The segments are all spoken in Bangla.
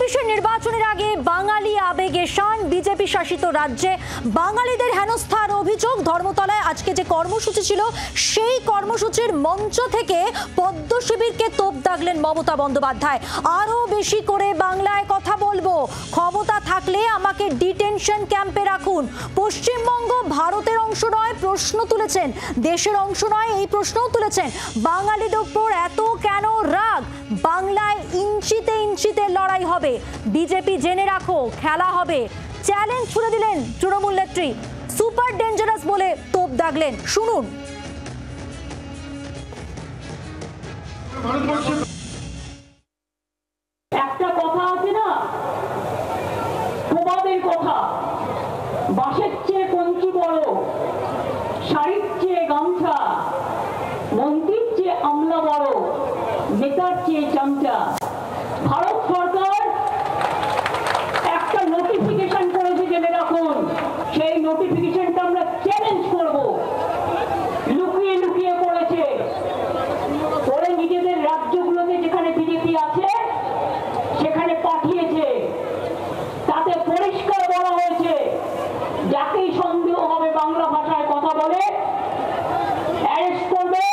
২৬-এর নির্বাচনের আগে বাঙালি আবেগে শান বিজেপি শাসিত রাজ্যে বাঙালিদের হেনস্থার অভিযোগ। ধর্মতলায় আজকে যে কর্মসূচি ছিল সেই কর্মসূচির মঞ্চ থেকে পদ্ম শিবিরকে তোপ দাগলেন মমতা বন্দ্যোপাধ্যায়। আরো বেশি করে বাংলায় কথা বলবো, ক্ষমতা থাকলে আমাকে ডিটেনশন ক্যাম্পে রাখুন। পশ্চিমবঙ্গ ভারতের অংশ নয় প্রশ্ন তুলেছেন, দেশের অংশ নয় এই প্রশ্নও তুলেছেন। বাঙালিদের উপর এত কেন রাগ? বাংলায় ইঞ্চিতে ইঞ্চিতে লড়াই হবে, বিজেপি জেনে রাখো খেলা হবে। চ্যালেঞ্জ ছুড়ে দিলেন তৃণমূল নেত্রী, সুপার ডেঞ্জারাস বলে তোপ দাগলেন। শুনুন। একটা কথা আছে না, তোমাদের কথা, বাঁশের চেয়ে কঞ্চি বড়, শাড়ির চেয়ে গামছা, মন্ত্রীর চেয়ে আমলা বড়, নেতার চেয়ে চামচা। ভারত সরকার একটা নোটিফিকেশন করেছে, জেনে রাখুন। সেই নোটিফিকেশনটা আমরা চ্যালেঞ্জ করব। লুকিয়ে লুকিয়ে করেছে, পরে নিজেদের রাজ্যগুলোতে যেখানে বিজেপি আছে সেখানে পাঠিয়েছে। তাতে পরিষ্কার বলা হয়েছে যাকেই সন্দেহ হবে বাংলা ভাষায় কথা বলে অ্যারেস্ট করবে,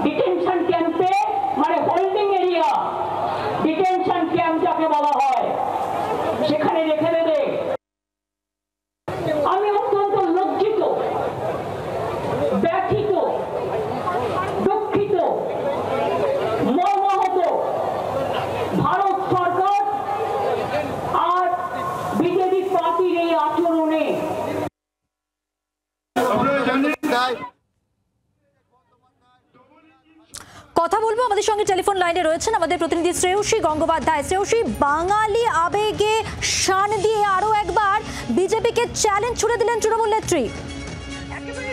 ডিটেনশন ক্যাম্পে, মানে হোল্ডিং এরিয়া, ডিটেনশন ক্যাম্প যাকে বলা হয়, সেখানে রেখে দেবে। আমি অত্যন্ত লজ্জিত, ব্যথিত, দুঃখিত, মর্মাহত। ভারত সরকার আর বিজেপি পার্টির এই আচরণে কথা বলবো। আমাদের সঙ্গে টেলিফোন লাইনে রয়েছেন আমাদের প্রতিনিধি শ্রেয়সী গঙ্গোপাধ্যায়। শ্রেয়সী, বাঙালি আবেগে শান দিয়ে আরো একবার বিজেপিকে চ্যালেঞ্জ ছুড়ে দিলেন তৃণমূল নেত্রী।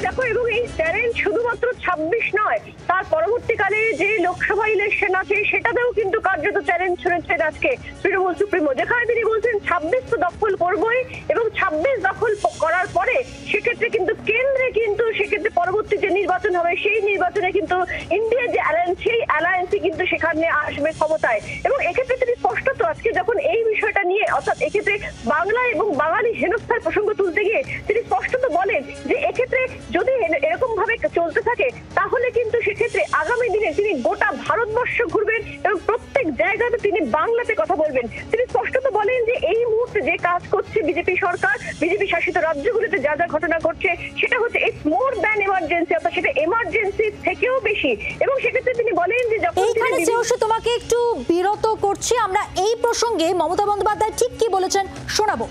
দেখো, এবং এই চ্যালেঞ্জ শুধুমাত্র ২৬ নয়, তার পরবর্তীকালে যে লোকসভা ইলেকশন আছে সেটাতেও কিন্তু কার্যত চ্যালেঞ্জ ছুড়েছেন আজকে তৃণমূল সুপ্রিমো, যেখানে তিনি বলছেন ২৬ তো দখল করবই, এবং ২৬ দখল করার পরে সেক্ষেত্রে কিন্তু কেন্দ্রে কিন্তু সেক্ষেত্রে পরবর্তী যে নির্বাচন হবে সেই নির্বাচনে কিন্তু ইন্ডিয়া যে অ্যালায়েন্স, সেই অ্যালায়েন্সই কিন্তু সেখানে আসবে ক্ষমতায়। এবং এক্ষেত্রে তিনি স্পষ্টত আজকে যখন এই বিষয়টা নিয়ে, অর্থাৎ এক্ষেত্রে বাংলা এবং বাঙালি হেনস্থার প্রসঙ্গ তুলতে গিয়ে তিনি স্পষ্টত বলেন যে এক্ষেত্রে যদি এরকম ভাবে চলতে থাকে তাহলে কিন্তু সেক্ষেত্রে আগামী দিনে তিনি গোটা ভারতবর্ষ ঘুরবেন এবং প্রত্যেক জায়গাতে তিনি বাংলাতে কথা বলবেন। তিনি স্পষ্টত বলেন যে এই মুহূর্তে যে কাজ করছে বিজেপি সরকার, বিজেপি শাসিত রাজ্যগুলিতে যা যা ঘটনা ঘটছে সেটা হচ্ছে ইটস মোর দ্যান এমার্জেন্সি, অর্থাৎ সেটা এমার্জেন্সি থেকেও বেশি। এবং সেক্ষেত্রে তিনি বলেন যে যখন এইখানে তোমাকে একটু বিরত করছি, আমরা এই প্রসঙ্গে মমতা বন্দ্যোপাধ্যায় ঠিক কি বলেছেন শোনাবো।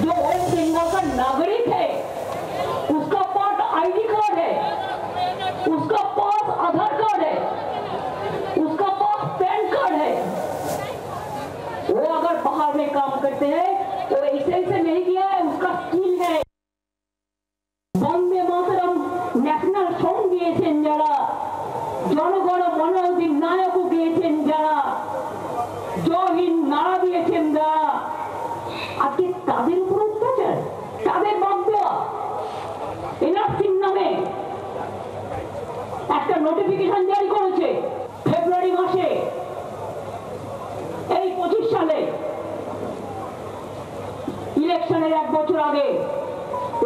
जो वेस्ट बंगाल का नागरिक है उसका पास आईडी कार्ड है, उसका पास आधार कार्ड है, उसका पास पैन कार्ड है। वो अगर बाहर में काम करते हैं तो ऐसे नहीं किया है, उसका स्किल है। बंदे मातरम ন্যাশনাল সং দিয়েছেন যারা, জনগণ মন অধিনায়ক দিয়েছেন যারা, জহিন নারা দিয়েছেন যারা, আজকে তাদের উপর অত্যাচার, তাদের বাদ দেওয়া। এনআরসির নামে একটা নোটিফিকেশন জারি করেছে ফেব্রুয়ারি মাসে, এই ২৫ সালে ইলেকশনের ১ বছর আগে।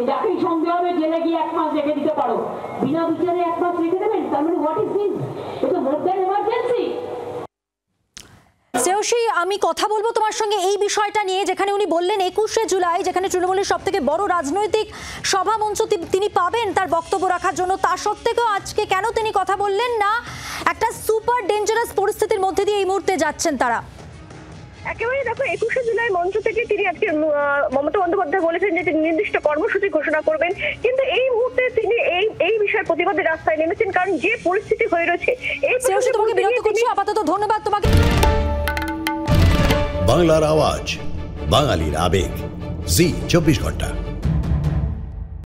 যাকেই সন্দেহ হবে জেলে গিয়ে ১ মাস রেখে দিতে পারো, বিনা বিচারে ১ মাস রেখে দেবেন, তার মানে হোয়াট ইজ দিস? এটা মোর দ্যান এমার্জেন্সি। শ্রেয়সী, আমি কথা বলবো তোমার সঙ্গে এই বিষয়টা নিয়ে, যেখানে উনি বললেন ২১শে জুলাই যেখানে তৃণমূলের সব থেকে বড় রাজনৈতিক সভা মঞ্চ তিনি পাবেন তার বক্তব্য রাখার জন্য, তা সত্ত্বেও আজকে কেন তিনি কথা বললেন না? একটা সুপার ডেঞ্জারাস পরিস্থিতির মধ্যে দিয়ে এই মুহূর্তে যাচ্ছেন তারা। একেবারে দেখো, ২১শে জুলাই মঞ্চ থেকে তিনি আজকে মমতা বন্দ্যোপাধ্যায় বলেছেন যে তিনি নির্দিষ্ট কর্মসূচি ঘোষণা করবেন, কিন্তু এই মুহূর্তে তিনি এই বিষয়ে প্রতিবাদে রাস্তায় নেমেছেন, কারণ যে পরিস্থিতি হয়ে রয়েছে। এই তোমাকে বিরত করছি, আপাতত ধন্যবাদ তোমাকে। বাংলার আওয়াজ, বাঙালির আবেগ, জি ২৪ ঘন্টা।